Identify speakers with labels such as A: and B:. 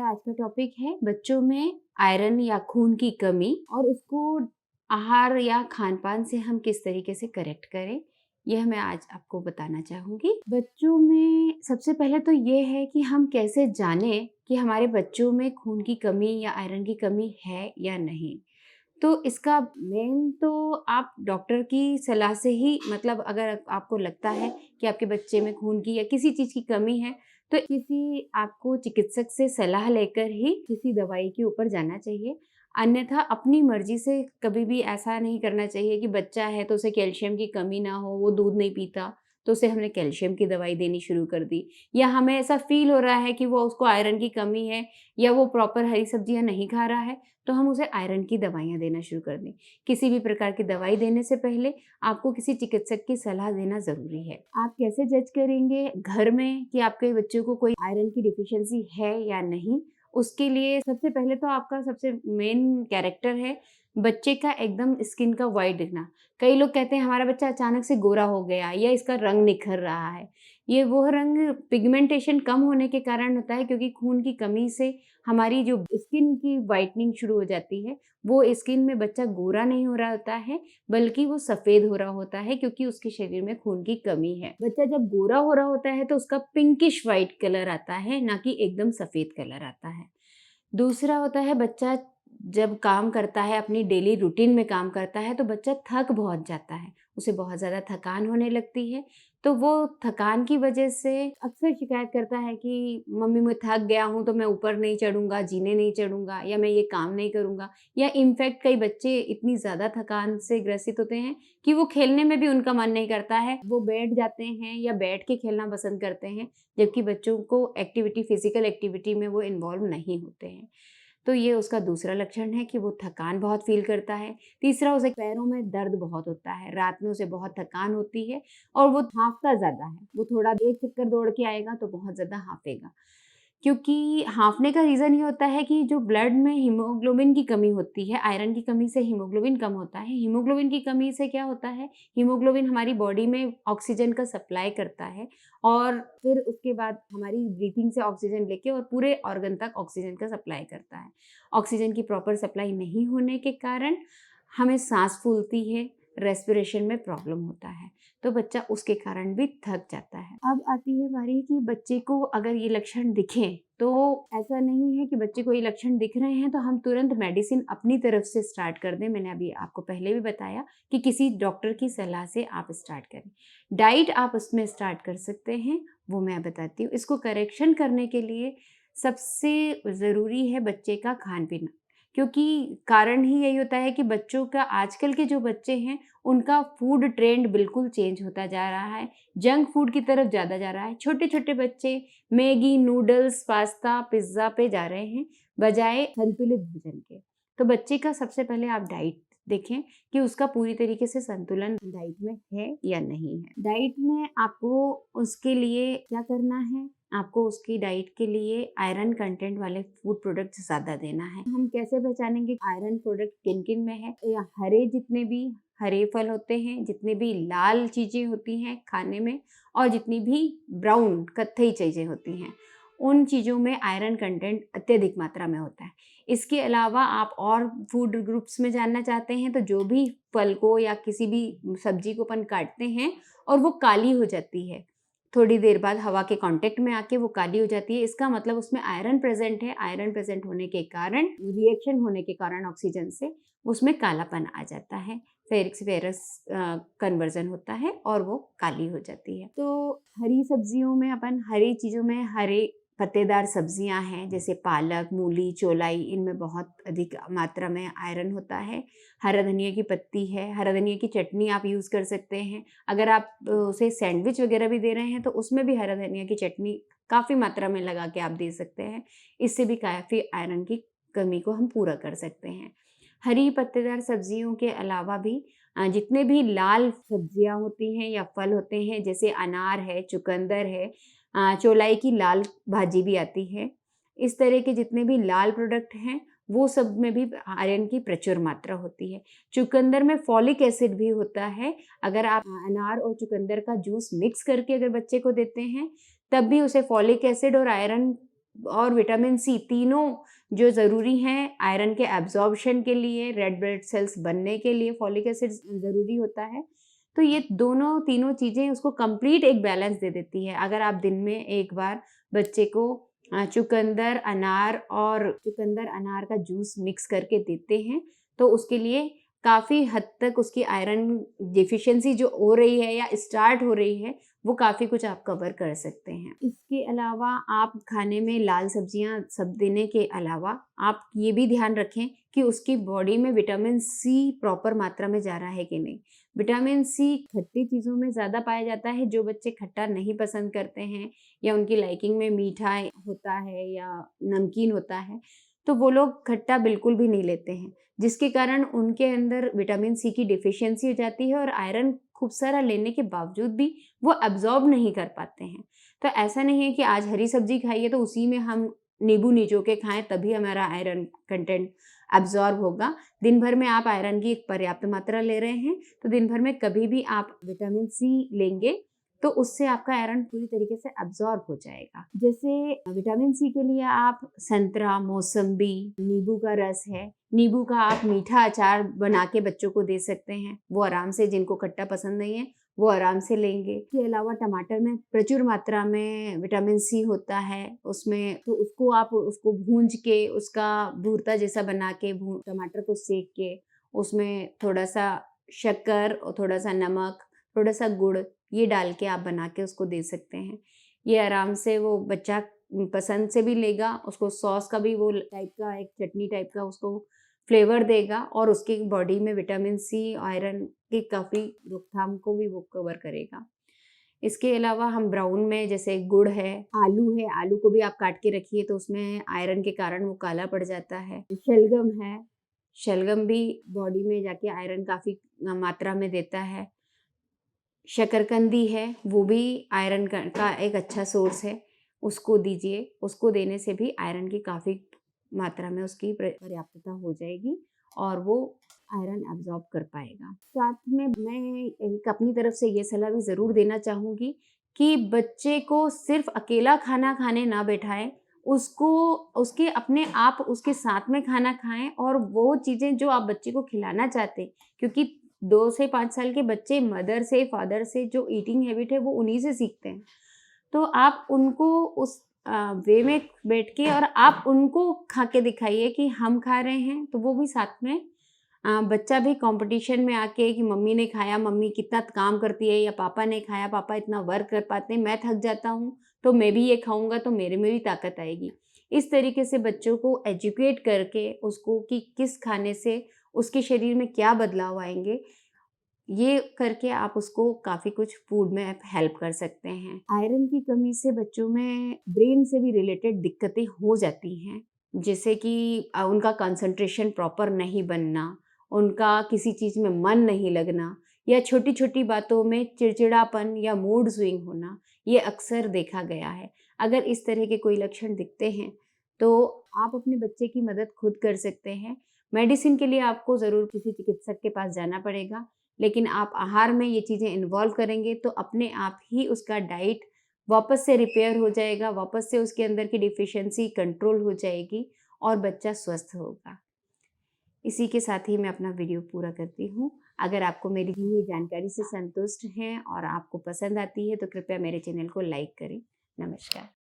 A: हमारा आज का टॉपिक है बच्चों में आयरन या खून की कमी और उसको आहार या खान-पान से हम किस तरीके से करेक्ट करें, यह मैं आज आपको बताना चाहूँगी। बच्चों में सबसे पहले तो ये है कि हम कैसे जानें कि हमारे बच्चों में खून की कमी या आयरन की कमी है या नहीं। तो इसका मेन तो आप डॉक्टर की सलाह से ही मतलब अगर आपको लगता है कि आपके बच्चे में खून की या किसी चीज़ की कमी है, तो किसी आपको चिकित्सक से सलाह लेकर ही किसी दवाई के ऊपर जाना चाहिए। अन्यथा अपनी मर्ज़ी से कभी भी ऐसा नहीं करना चाहिए कि बच्चा है तो उसे कैल्शियम की कमी ना हो, वो दूध नहीं पीता, तो उसे हमने कैल्शियम की दवाई देनी शुरू कर दी। या हमें ऐसा फ़ील हो रहा है कि वो उसको आयरन की कमी है या वो प्रॉपर हरी सब्जियाँ नहीं खा रहा है, तो हम उसे आयरन की दवाइयाँ देना शुरू कर दें। किसी भी प्रकार की दवाई देने से पहले आपको किसी चिकित्सक की सलाह लेना ज़रूरी है। आप कैसे जज करेंगे घर में कि आपके बच्चों को कोई आयरन की डिफ़िशियंसी है या नहीं? उसके लिए सबसे पहले तो आपका सबसे मेन कैरेक्टर है, बच्चे का एकदम स्किन का व्हाइट दिखना। कई लोग कहते हैं हमारा बच्चा अचानक से गोरा हो गया या इसका रंग निखर रहा है। ये वो रंग पिगमेंटेशन कम होने के कारण होता है क्योंकि खून की कमी से हमारी जो स्किन की व्हाइटनिंग शुरू हो जाती है, वो स्किन में बच्चा गोरा नहीं हो रहा होता है, बल्कि वो सफ़ेद हो रहा होता है क्योंकि उसके शरीर में खून की कमी है। बच्चा जब गोरा हो रहा होता है तो उसका पिंकिश व्हाइट कलर आता है, ना कि एकदम सफ़ेद कलर आता है। दूसरा होता है बच्चा जब काम करता है, अपनी डेली रूटीन में काम करता है, तो बच्चा थक बहुत जाता है, उसे बहुत ज़्यादा थकान होने लगती है। तो वो थकान की वजह से अक्सर शिकायत करता है कि मम्मी मैं थक गया हूँ तो मैं ऊपर नहीं चढ़ूँगा, जीने नहीं चढ़ूँगा या मैं ये काम नहीं करूँगा। या इनफैक्ट कई बच्चे इतनी ज़्यादा थकान से ग्रसित होते हैं कि वो खेलने में भी उनका मन नहीं करता है, वो बैठ जाते हैं या बैठ के खेलना पसंद करते हैं, जबकि बच्चों को फिज़िकल एक्टिविटी में वो इन्वॉल्व नहीं होते हैं। तो ये उसका दूसरा लक्षण है कि वो थकान बहुत फ़ील करता है। तीसरा उसे पैरों में दर्द बहुत होता है, रात में उसे बहुत थकान होती है और वो हाँफता ज़्यादा है। वो थोड़ा एक चक्कर दौड़ के आएगा तो बहुत ज़्यादा हाँफेगा। क्योंकि हाँफने का रीज़न ये होता है कि जो ब्लड में हीमोग्लोबिन की कमी होती है, आयरन की कमी से हीमोग्लोबिन कम होता है। हीमोग्लोबिन की कमी से क्या होता है, हीमोग्लोबिन हमारी बॉडी में ऑक्सीजन का सप्लाई करता है और फिर उसके बाद हमारी ब्रीथिंग से ऑक्सीजन लेके और पूरे ऑर्गन तक ऑक्सीजन का सप्लाई करता है। ऑक्सीजन की प्रॉपर सप्लाई नहीं होने के कारण हमें साँस फूलती है, रेस्पिरेशन में प्रॉब्लम होता है, तो बच्चा उसके कारण भी थक जाता है। अब आती है बारी कि बच्चे को अगर ये लक्षण दिखें, तो ऐसा नहीं है कि बच्चे को ये लक्षण दिख रहे हैं तो हम तुरंत मेडिसिन अपनी तरफ से स्टार्ट कर दें। मैंने अभी आपको पहले भी बताया कि किसी डॉक्टर की सलाह से आप स्टार्ट करें। डाइट आप उसमें स्टार्ट कर सकते हैं, वो मैं बताती हूँ। इसको करेक्शन करने के लिए सबसे ज़रूरी है बच्चे का खान-पीना, क्योंकि कारण ही यही होता है कि बच्चों का आजकल के जो बच्चे हैं, उनका फूड ट्रेंड बिल्कुल चेंज होता जा रहा है। जंक फूड की तरफ ज़्यादा जा रहा है। छोटे-छोटे बच्चे मैगी, नूडल्स, पास्ता, पिज़्ज़ा पे जा रहे हैं, बजाय संतुलित भोजन के। तो बच्चे का सबसे पहले आप डाइट देखें कि उसका पूरी तरीके से संतुलन डाइट में है या नहीं है। डाइट में आपको उसके लिए क्या करना है, आपको उसकी डाइट के लिए आयरन कंटेंट वाले फूड प्रोडक्ट्स ज़्यादा देना है। हम कैसे पहचानेंगे आयरन प्रोडक्ट किन-किन में है? या जितने भी हरे फल होते हैं, जितनी भी लाल चीज़ें होती हैं खाने में और जितनी भी ब्राउन कत्थई चीज़ें होती हैं, उन चीज़ों में आयरन कंटेंट अत्यधिक मात्रा में होता है। इसके अलावा आप और फूड ग्रुप्स में जानना चाहते हैं तो जो भी फल को या किसी भी सब्ज़ी को अपन काटते हैं और वो काली हो जाती है, थोड़ी देर बाद हवा के कांटेक्ट में आके वो काली हो जाती है, इसका मतलब उसमें आयरन प्रेज़ेंट है। आयरन प्रेज़ेंट होने के कारण रिएक्शन होने के कारण ऑक्सीजन से उसमें कालापन आ जाता है। फेरिक से फेरस कन्वर्ज़न होता है और वो काली हो जाती है। तो हरी सब्जियों में अपन हरी चीज़ों में हरे पत्तेदार सब्जियां हैं जैसे पालक, मूली, चौलाई, इनमें बहुत अधिक मात्रा में आयरन होता है। हरा धनिया की पत्ती है, हरा धनिया की चटनी आप यूज़ कर सकते हैं। अगर आप उसे सैंडविच वगैरह भी दे रहे हैं तो उसमें भी हरा धनिया की चटनी काफ़ी मात्रा में लगा के आप दे सकते हैं। इससे भी काफ़ी आयरन की कमी को हम पूरा कर सकते हैं। हरी पत्तेदार सब्जियों के अलावा भी जितने भी लाल सब्जियां होती हैं या फल होते हैं जैसे अनार है, चुकंदर है, चौलाई की लाल भाजी भी आती है। इस तरह के जितने भी लाल प्रोडक्ट हैं, वो सब में भी आयरन की प्रचुर मात्रा होती है। चुकंदर में फॉलिक एसिड भी होता है। अगर आप अनार और चुकंदर का जूस मिक्स करके अगर बच्चे को देते हैं, तब भी उसे फॉलिक एसिड और आयरन और विटामिन सी, तीनों जो ज़रूरी हैं आयरन के एब्जॉर्प्शन के लिए, रेड ब्लड सेल्स बनने के लिए फॉलिक एसिड ज़रूरी होता है। तो ये दोनों तीनों चीज़ें उसको कंप्लीट एक बैलेंस दे देती है। अगर आप दिन में एक बार बच्चे को चुकंदर, अनार का जूस मिक्स करके देते हैं, तो उसके लिए काफ़ी हद तक उसकी आयरन डेफिशिएंसी जो हो रही है या स्टार्ट हो रही है, वो काफ़ी कुछ आप कवर कर सकते हैं। इसके अलावा आप खाने में लाल सब्जियां सब देने के अलावा आप ये भी ध्यान रखें कि उसकी बॉडी में विटामिन सी प्रॉपर मात्रा में जा रहा है कि नहीं। विटामिन सी खट्टी चीज़ों में ज़्यादा पाया जाता है। जो बच्चे खट्टा नहीं पसंद करते हैं या उनकी लाइकिंग में मीठा होता है या नमकीन होता है, तो वो लोग खट्टा बिल्कुल भी नहीं लेते हैं, जिसके कारण उनके अंदर विटामिन सी की डिफिशियंसी हो जाती है और आयरन खूब सारा लेने के बावजूद भी वो एब्जॉर्ब नहीं कर पाते हैं। तो ऐसा नहीं है कि आज हरी सब्जी खाइए तो उसी में हम नींबू निचो के खाएं तभी हमारा आयरन कंटेंट एब्जॉर्ब होगा। दिन भर में आप आयरन की एक पर्याप्त मात्रा ले रहे हैं, तो दिन भर में कभी भी आप विटामिन सी लेंगे तो उससे आपका आयरन पूरी तरीके से एब्जॉर्ब हो जाएगा। जैसे विटामिन सी के लिए आप संतरा, मौसम्बी, नींबू का रस है, नींबू का आप मीठा अचार बना के बच्चों को दे सकते हैं। वो आराम से, जिनको खट्टा पसंद नहीं है वो आराम से लेंगे। इसके अलावा टमाटर में प्रचुर मात्रा में विटामिन सी होता है उसमें, तो उसको आप उसको भूंज के उसका भूरता जैसा बना के टमाटर को सेक के उसमें थोड़ा सा शक्कर और थोड़ा सा नमक, थोड़ा सा गुड़ ये डाल के आप बना के उसको दे सकते हैं। ये आराम से वो बच्चा पसंद से भी लेगा, उसको सॉस का भी वो टाइप का एक चटनी टाइप का उसको फ्लेवर देगा और उसकी बॉडी में विटामिन सी, आयरन की काफ़ी रोकथाम को भी वो कवर करेगा। इसके अलावा हम ब्राउन में जैसे गुड़ है, आलू को भी आप काट के रखिए तो उसमें आयरन के कारण वो काला पड़ जाता है। शलगम है, शलगम भी बॉडी में जाके आयरन काफ़ी मात्रा में देता है। शकरकंदी है, वो भी आयरन का एक अच्छा सोर्स है, उसको दीजिए। उसको देने से भी आयरन की काफ़ी मात्रा में उसकी पर्याप्तता हो जाएगी और वो आयरन एब्जॉर्ब कर पाएगा। साथ में मैं एक अपनी तरफ से ये सलाह भी ज़रूर देना चाहूँगी कि बच्चे को सिर्फ अकेला खाना खाने ना बैठाएं, उसको उसके अपने आप उसके साथ में खाना खाएं और वो चीज़ें जो आप बच्चे को खिलाना चाहते हैं, क्योंकि 2 से 5 साल के बच्चे मदर से, फादर से जो ईटिंग हैबिट है वो उन्हीं से सीखते हैं। तो आप उनको उस वे में बैठ के और आप उनको खा के दिखाइए कि हम खा रहे हैं, तो वो भी साथ में बच्चा भी कॉम्पिटिशन में आके कि मम्मी ने खाया, मम्मी कितना काम करती है, या पापा ने खाया, पापा इतना वर्क कर पाते हैं, मैं थक जाता हूँ, तो मैं भी ये खाऊँगा तो मेरे में भी ताकत आएगी। इस तरीके से बच्चों को एजुकेट करके उसको कि किस खाने से उसके शरीर में क्या बदलाव आएँगे, ये करके आप उसको काफ़ी कुछ फूड में आप हेल्प कर सकते हैं। आयरन की कमी से बच्चों में ब्रेन से भी रिलेटेड दिक्कतें हो जाती हैं, जैसे कि उनका कंसंट्रेशन प्रॉपर नहीं बनना, उनका किसी चीज़ में मन नहीं लगना या छोटी-छोटी बातों में चिड़चिड़ापन या मूड स्विंग होना, ये अक्सर देखा गया है। अगर इस तरह के कोई लक्षण दिखते हैं, तो आप अपने बच्चे की मदद खुद कर सकते हैं। मेडिसिन के लिए आपको ज़रूर किसी चिकित्सक के पास जाना पड़ेगा, लेकिन आप आहार में ये चीज़ें इन्वॉल्व करेंगे तो अपने आप ही उसका डाइट वापस से रिपेयर हो जाएगा, वापस से उसके अंदर की डिफिशियंसी कंट्रोल हो जाएगी और बच्चा स्वस्थ होगा। इसी के साथ ही मैं अपना वीडियो पूरा करती हूँ। अगर आपको मेरी दी हुई जानकारी से संतुष्ट हैं और आपको पसंद आती है तो कृपया मेरे चैनल को लाइक करें। नमस्कार।